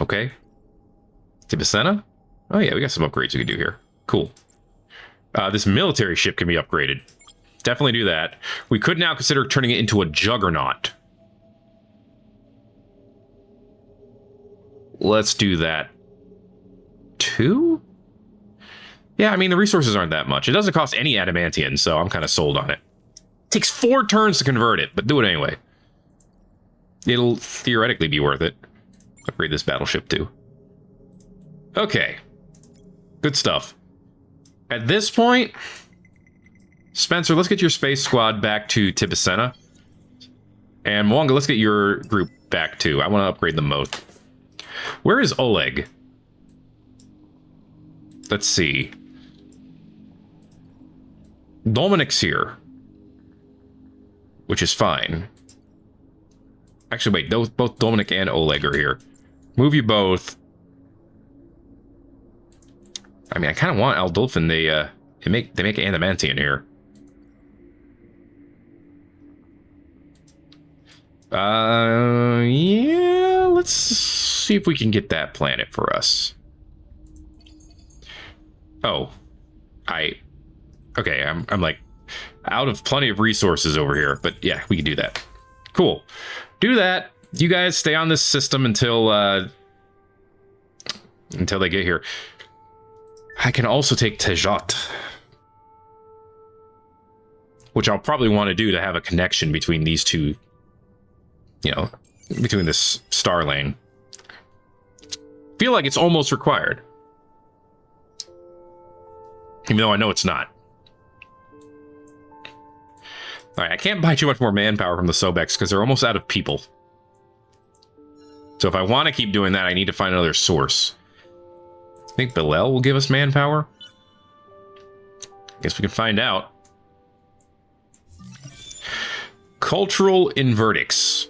Okay. Tibicena? Oh yeah, we got some upgrades we can do here. Cool. This military ship can be upgraded. Definitely do that. We could now consider turning it into a Juggernaut. Let's do that. 2? Yeah, I mean, the resources aren't that much. It doesn't cost any adamantium, so I'm kind of sold on it. It takes 4 turns to convert it, but do it anyway. It'll theoretically be worth it. Upgrade this battleship too. Okay. Good stuff. At this point, Spencer, let's get your space squad back to Tibicena. And Mwanga, let's get your group back too. I want to upgrade them both. Where is Oleg? Let's see. Dominic's here. Which is fine. Actually, wait, both Dominic and Oleg are here. Move you both. I mean, I kind of want Aldolfin. They make adamantium here. Yeah, let's see if we can get that planet for us. Oh, okay, I'm like out of plenty of resources over here, but yeah, we can do that. Cool. Do that. You guys stay on this system until they get here. I can also take Tejat, which I'll probably want to do to have a connection between these two, you know, between this star lane. Feel like it's almost required. Even though I know it's not. Alright, I can't buy too much more manpower from the Sobex because they're almost out of people. So if I want to keep doing that, I need to find another source. I think Bilal will give us manpower. Guess we can find out. Cultural Inverdicts.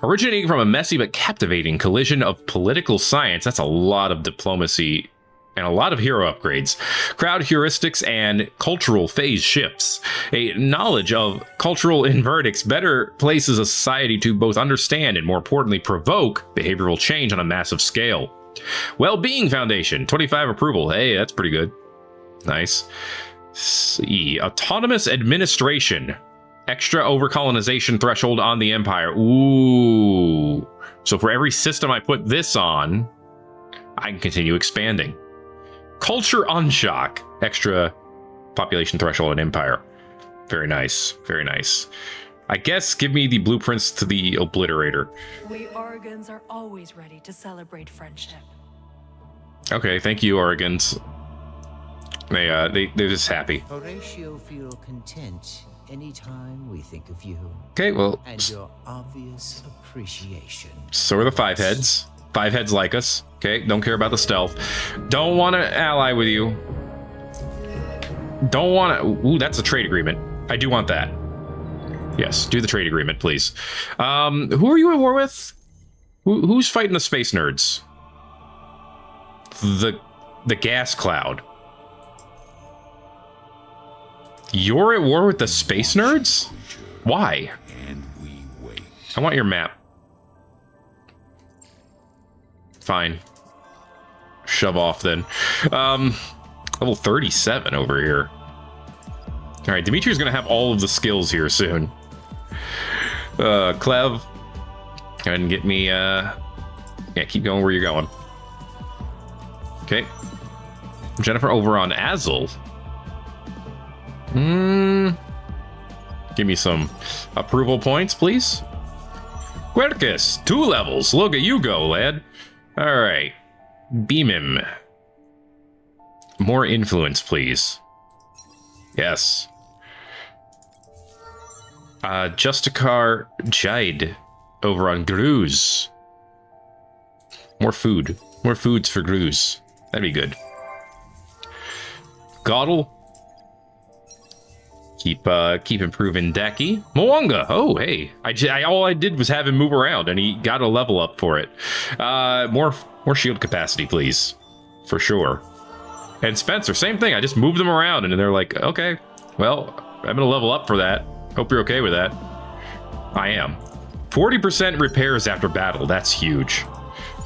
Originating from a messy but captivating collision of political science, that's a lot of diplomacy and a lot of hero upgrades, crowd heuristics, and cultural phase shifts. A knowledge of cultural inverdicts better places a society to both understand and, more importantly, provoke behavioral change on a massive scale. Well-being Foundation, 25 approval. Hey, that's pretty good. Nice. C. Autonomous administration. Extra overcolonization threshold on the Empire. Ooh. So for every system I put this on, I can continue expanding. Culture Unshock. Extra population threshold on Empire. Very nice. Very nice. I guess give me the blueprints to the Obliterator.
We Oregons are always ready to celebrate friendship.
Okay, thank you, Oregons. They're just happy.
Horatio feel content anytime we think of you.
Okay, well,
And your obvious appreciation.
so are the 5 heads. 5 heads like us. Okay, don't care about the stealth. Don't want to ally with you. Don't want to... Ooh, that's a trade agreement. I do want that. Yes, do the trade agreement, please. Who are you at war with? Who's fighting the space nerds? The gas cloud. You're at war with the space nerds? Why? I want your map. Fine. Shove off then. Level 37 over here. All right, Dimitri's gonna have all of the skills here soon. Clev, go ahead and get me. Yeah, keep going where you're going. Okay. Jennifer over on Azul. Give me some approval points, please. Quercus, 2 levels. Look at you go, lad. All right. Beam him. More influence, please. Yes. Justicar Jide over on Gruz. More food. More foods for Gruz. That'd be good. Goddle. Keep improving Deki. Mwanga. Oh, hey. All I did was have him move around, and he got a level up for it. More shield capacity, please, for sure. And Spencer, same thing. I just moved them around, and they're like, okay, well, I'm gonna level up for that. Hope you're okay with that. I am. 40% repairs after battle. That's huge.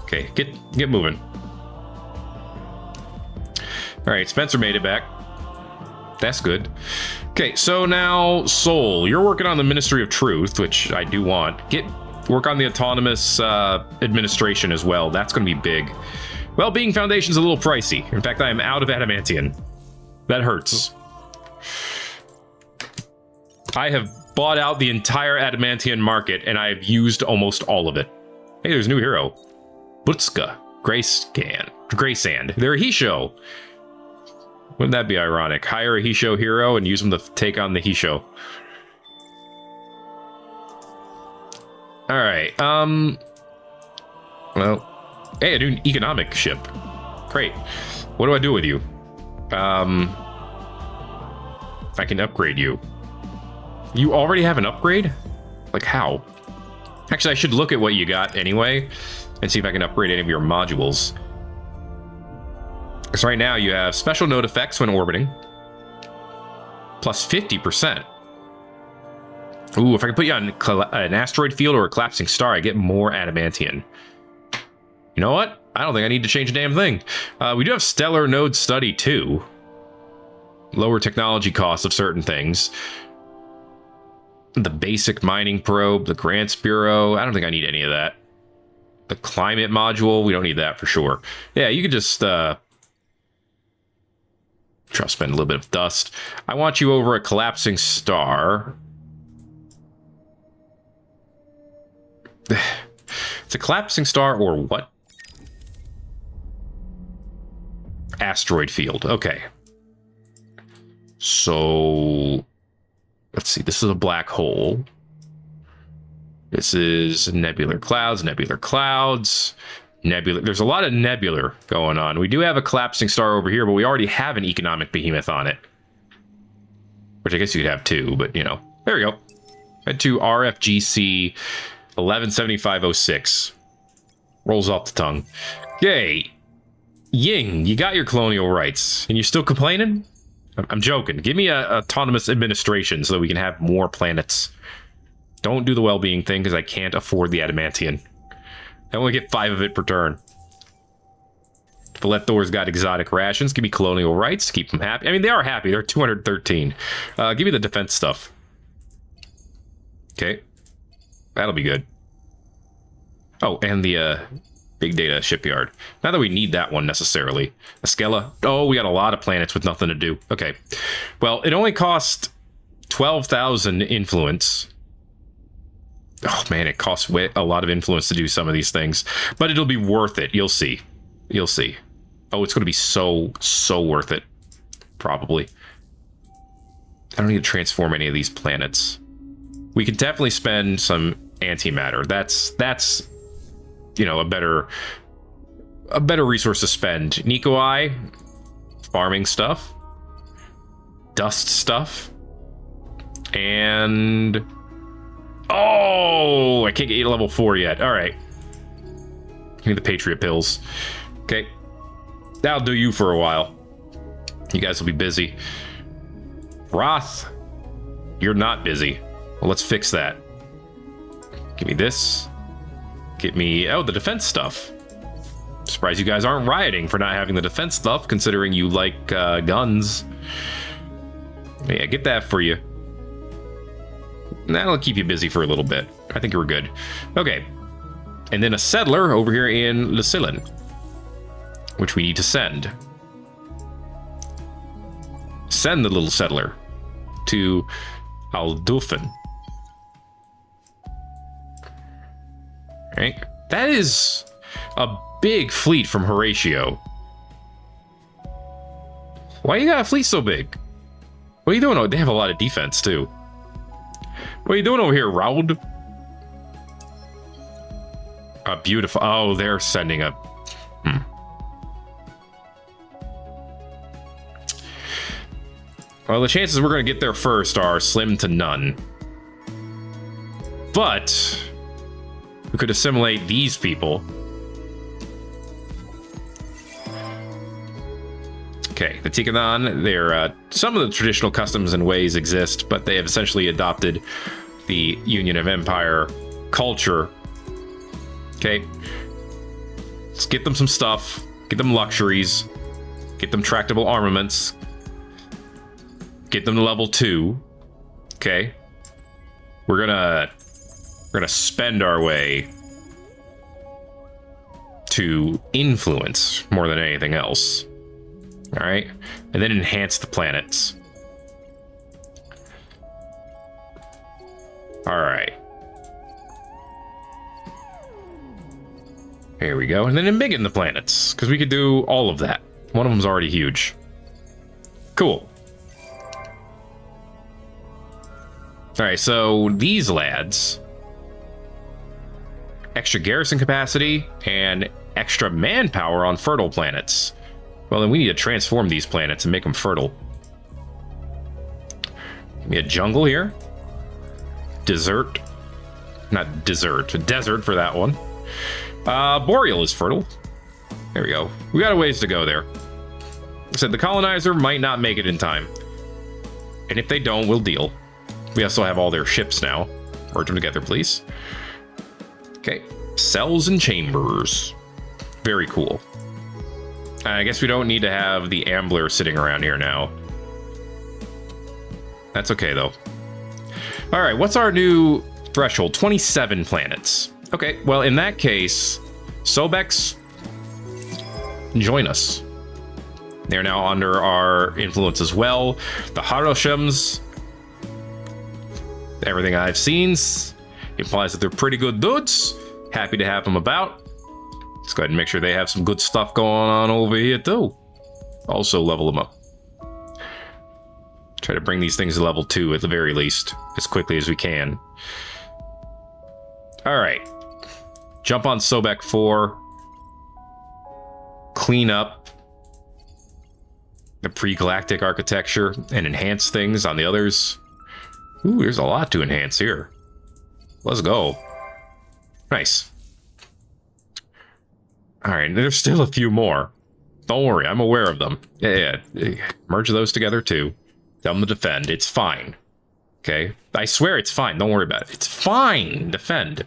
Okay, get moving. All right, Spencer made it back. That's good. Okay, so now Soul, you're working on the Ministry of Truth, which I do want. Work on the autonomous administration as well. That's going to be big. Well-being Foundation's a little pricey. In fact, I am out of adamantium. That hurts. I have bought out the entire adamantium market, and I have used almost all of it. Hey, there's a new hero. Butska. Graysand. They're a Hisho. Wouldn't that be ironic? Hire a Hisho hero and use them to take on the Hisho. Alright, well, hey, a new economic ship. Great. What do I do with you? I can upgrade you. You already have an upgrade? Like how? Actually, I should look at what you got anyway and see if I can upgrade any of your modules. Because right now you have special node effects when orbiting. Plus 50%. Ooh, if I can put you on an asteroid field or a collapsing star, I get more adamantium. You know what? I don't think I need to change a damn thing. We do have stellar node study too. Lower technology costs of certain things. The basic mining probe, the grants bureau. I don't think I need any of that. The climate module, we don't need that for sure. Yeah, you could just try to spend a little bit of dust. I want you over a collapsing star. It's a collapsing star or what? Asteroid field. Okay. So let's see. This is a black hole. This is nebular clouds, nebula. There's a lot of nebular going on. We do have a collapsing star over here, but we already have an economic behemoth on it. Which I guess you could have two, but you know. There we go. Head to RFGC 117506. Rolls off the tongue. Yay. Ying, you got your colonial rights. And you're still complaining? I'm joking. Give me a autonomous administration so that we can have more planets. Don't do the well-being thing because I can't afford the adamantium. I only get 5 of it per turn. Thor's got exotic rations. Give me colonial rights. Keep them happy. I mean, they are happy. They're 213. Give me the defense stuff. Okay. That'll be good. Oh, and the big data shipyard. Not that we need that one necessarily. Esquela. Oh, we got a lot of planets with nothing to do. Okay. Well, it only cost 12,000 influence. Oh man, it costs a lot of influence to do some of these things, but it'll be worth it. You'll see. You'll see. Oh, it's going to be so worth it. Probably. I don't need to transform any of these planets. We could definitely spend some antimatter. That's you know, a better resource to spend. Nikoi, farming stuff, dust stuff, and oh, I can't get to level 4 yet. All right, give me the Patriot pills. Okay, that'll do you for a while. You guys will be busy. Roth, you're not busy. Well, let's fix that. Give me this. Get me, oh, the defense stuff. Surprised you guys aren't rioting for not having the defense stuff, considering you like guns. Yeah, get that for you. That'll keep you busy for a little bit. I think you're good. Okay. And then a settler over here in Lucillin, which we need to send. Send the little settler to Aldulfin. Right. That is a big fleet from Horatio. Why you got a fleet so big? What are you doing? They have a lot of defense too. What are you doing over here, Raud? Beautiful. Oh, they're sending a... Well, the chances we're going to get there first are slim to none. But we could assimilate these people. Okay, the Tikkanon, they're some of the traditional customs and ways exist, but they have essentially adopted the Union of Empire culture. Okay, let's get them some stuff, get them luxuries, get them tractable armaments. Get them to level 2. Okay. We're gonna spend our way to influence more than anything else. All right, and then enhance the planets. All right. Here we go, and then embiggen the planets, because we could do all of that. One of them's already huge. Cool. All right, so these lads, extra garrison capacity and extra manpower on fertile planets. Well, then we need to transform these planets and make them fertile. Give me a jungle here. Desert. Not desert, desert for that one. Boreal is fertile. There we go. We got a ways to go there. I said the colonizer might not make it in time. And if they don't, we'll deal. We also have all their ships now. Merge them together, please. Okay. Cells and chambers. Very cool. I guess we don't need to have the Ambler sitting around here now. That's okay, though. All right, what's our new threshold? 27 planets. Okay, well, in that case, Sobex, join us. They're now under our influence as well. The Haroshims, everything I've seen implies that they're pretty good dudes. Happy to have them about. Let's go ahead and make sure they have some good stuff going on over here, too. Also level them up. Try to bring these things to level 2 at the very least, as quickly as we can. All right. Jump on Sobek 4. Clean up the pre-galactic architecture and enhance things on the others. Ooh, there's a lot to enhance here. Let's go. Nice. All right, there's still a few more. Don't worry, I'm aware of them. Yeah. Merge those together too. Tell them to defend. It's fine. Okay? I swear it's fine. Don't worry about it. It's fine. Defend.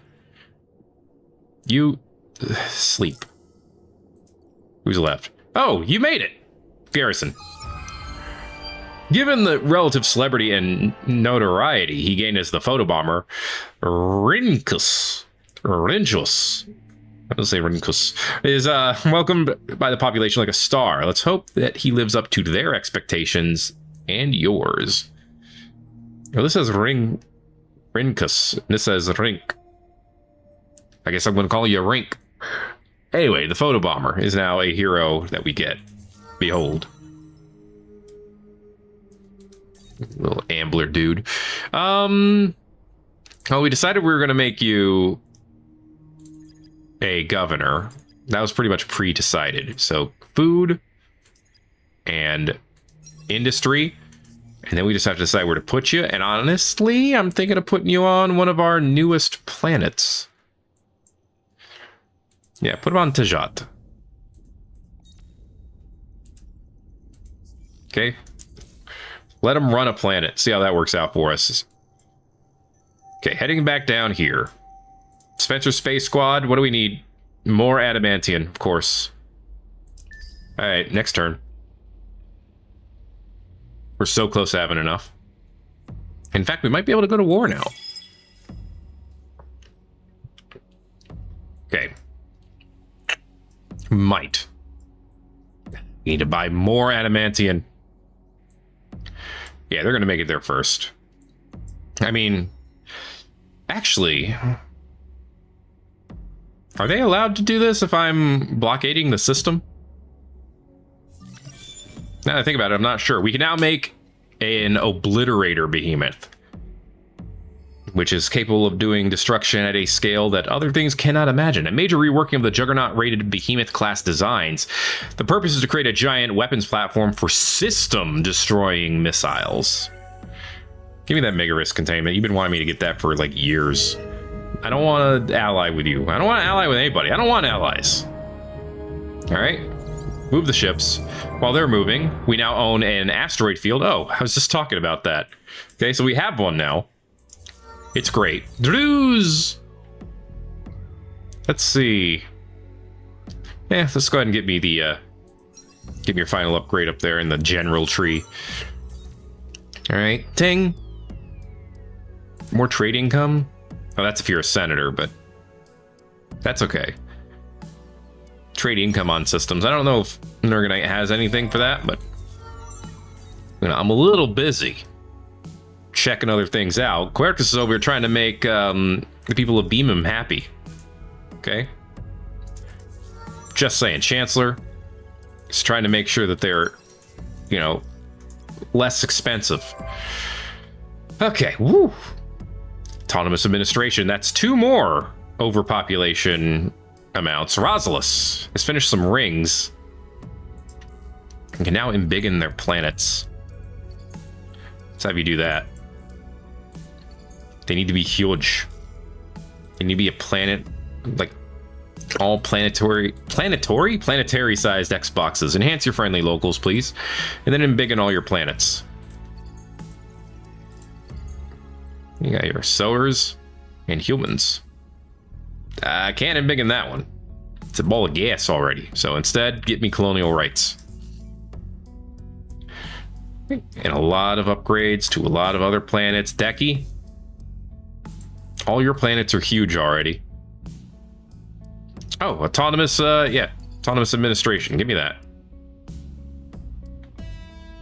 You sleep. Who's left? Oh, you made it. Garrison. Given the relative celebrity and notoriety he gained as the photobomber, Rinkus, I don't say Rinkus, is welcomed by the population like a star. Let's hope that he lives up to their expectations and yours. Well, this says Rinkus. This says Rink. I guess I'm going to call you Rink. Anyway, the photobomber is now a hero that we get. Behold. Little Ambler dude. Oh, we decided we were going to make you a governor. That was pretty much pre-decided. So food and industry. And then we just have to decide where to put you. And honestly, I'm thinking of putting you on one of our newest planets. Yeah, put him on Tajat. Okay. Let him run a planet. See how that works out for us. Okay, heading back down here. Spencer Space Squad, what do we need? More adamantium, of course. Alright, next turn. We're so close to having enough. In fact, we might be able to go to war now. Okay. Might. We need to buy more adamantium. Yeah, they're going to make it there first. I mean, actually, are they allowed to do this if I'm blockading the system? Now that I think about it, I'm not sure. We can now make an obliterator behemoth, which is capable of doing destruction at a scale that other things cannot imagine. A major reworking of the Juggernaut-rated behemoth class designs. The purpose is to create a giant weapons platform for system-destroying missiles. Give me that mega risk containment. You've been wanting me to get that for like years. I don't want to ally with you. I don't want to ally with anybody. I don't want allies. All right. Move the ships. While they're moving, we now own an asteroid field. Oh, I was just talking about that. Okay, so we have one now. It's great. Druze! Let's see. Yeah, let's go ahead and get me your final upgrade up there in the general tree. All right, ting. More trade income. Oh, that's if you're a senator, but that's okay. Trade income on systems. I don't know if Juggernaut has anything for that, but you know, I'm a little busy checking other things out. Quercus is over here trying to make the people of Beamham happy. Okay. Just saying, Chancellor is trying to make sure that they're, you know, less expensive. Okay, woo. Autonomous administration. That's 2 more overpopulation amounts. Rosalus has finished some rings and can now embiggen their planets. Let's have you do that. They need to be huge. They need to be a planet, like all planetary sized Xboxes. Enhance your friendly locals, please, and then embiggen all your planets. You got your solars and humans. I can't embiggen that one. It's a ball of gas already. So instead, get me colonial rights. And a lot of upgrades to a lot of other planets. Decky, all your planets are huge already. Oh, autonomous, autonomous administration. Give me that.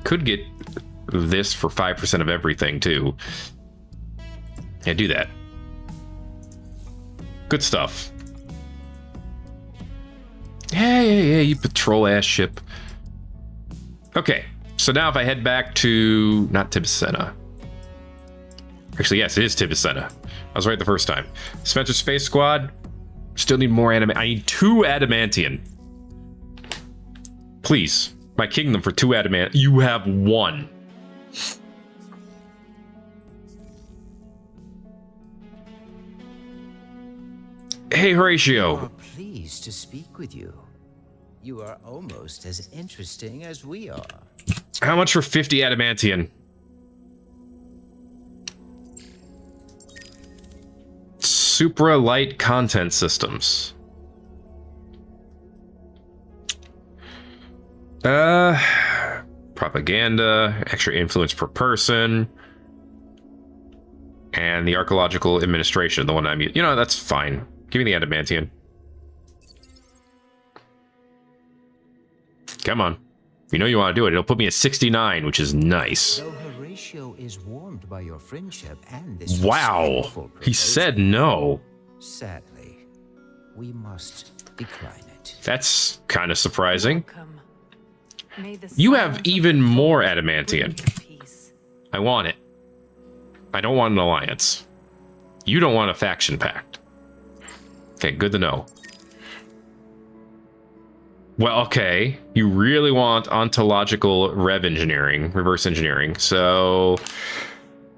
Could get this for 5% of everything, too. Yeah, do that. Good stuff. Yeah, you patrol-ass ship. Okay, so now if I head back to... not Tibicena. Actually, yes, it is Tibicena. I was right the first time. Spencer Space Squad. Still need more adamant. I need 2 adamantium. Please. My kingdom for 2 adamant. You have 1. Hey, Horatio.
We are pleased to speak with you. You are almost as interesting as we are.
How much for 50 adamantium? Supra light content systems. Propaganda, extra influence per person, and the archaeological administration, the one I'm using. You know, that's fine. Give me the adamantium. Come on. You know you want to do it. It'll put me at 69, which is nice.
Though Horatio is warmed by your friendship and this
Wow.
respectful
He said no.
Sadly, we must decline it.
That's kind of surprising.
Welcome. May the
You have
silence of
even
the
more
void
adamantium.
bring peace.
I want it. I don't want an alliance. You don't want a faction pact. Okay, good to know. Well, okay. You really want ontological reverse engineering. So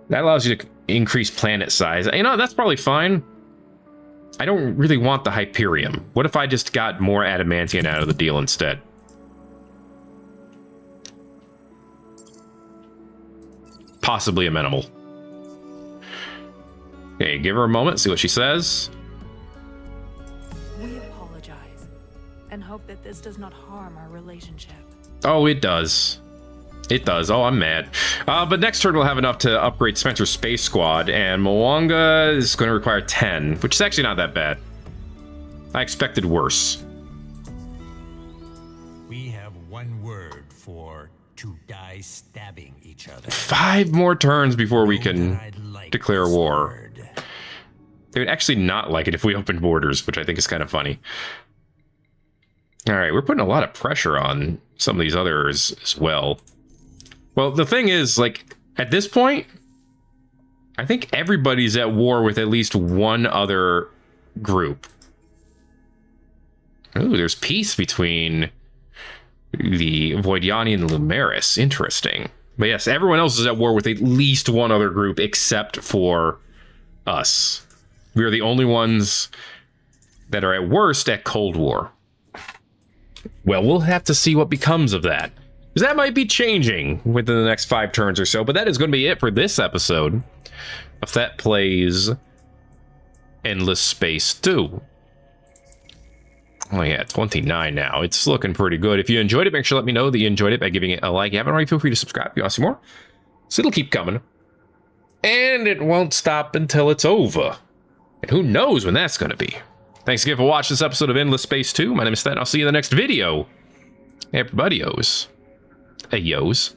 that allows you to increase planet size. You know, that's probably fine. I don't really want the Hyperium. What if I just got more adamantium out of the deal instead? Possibly amenable. Okay, give her a moment, see what she says.
We apologize and hope that this does not harm our relationship.
Oh, it does. It does. Oh, I'm mad. But next turn we'll have enough to upgrade Spencer's Space Squad, and Mwanga is going to require 10, which is actually not that bad. I expected worse.
We have 1 word for to die stabbing each other.
5 more turns before we can
I'd like
declare
this
war.
word.
They would actually not like it if we opened borders, which I think is kind of funny. All right, we're putting a lot of pressure on some of these others as well. Well, the thing is, like, at this point, I think everybody's at war with at least one other group. Ooh, there's peace between the Voidiani and Lumeris. Interesting. But yes, everyone else is at war with at least one other group except for us. We are the only ones that are at worst at Cold War. Well, we'll have to see what becomes of that. Because that might be changing within the next 5 turns or so. But that is going to be it for this episode of Thet Plays Endless Space 2. Oh yeah, 29 now. It's looking pretty good. If you enjoyed it, make sure to let me know that you enjoyed it by giving it a like. If you haven't already, feel free to subscribe if you want to see more. So it'll keep coming. And it won't stop until it's over. And who knows when that's going to be. Thanks again for watching this episode of Endless Space 2. My name is Thet, and I'll see you in the next video. Hey, everybody-os. Hey, yos.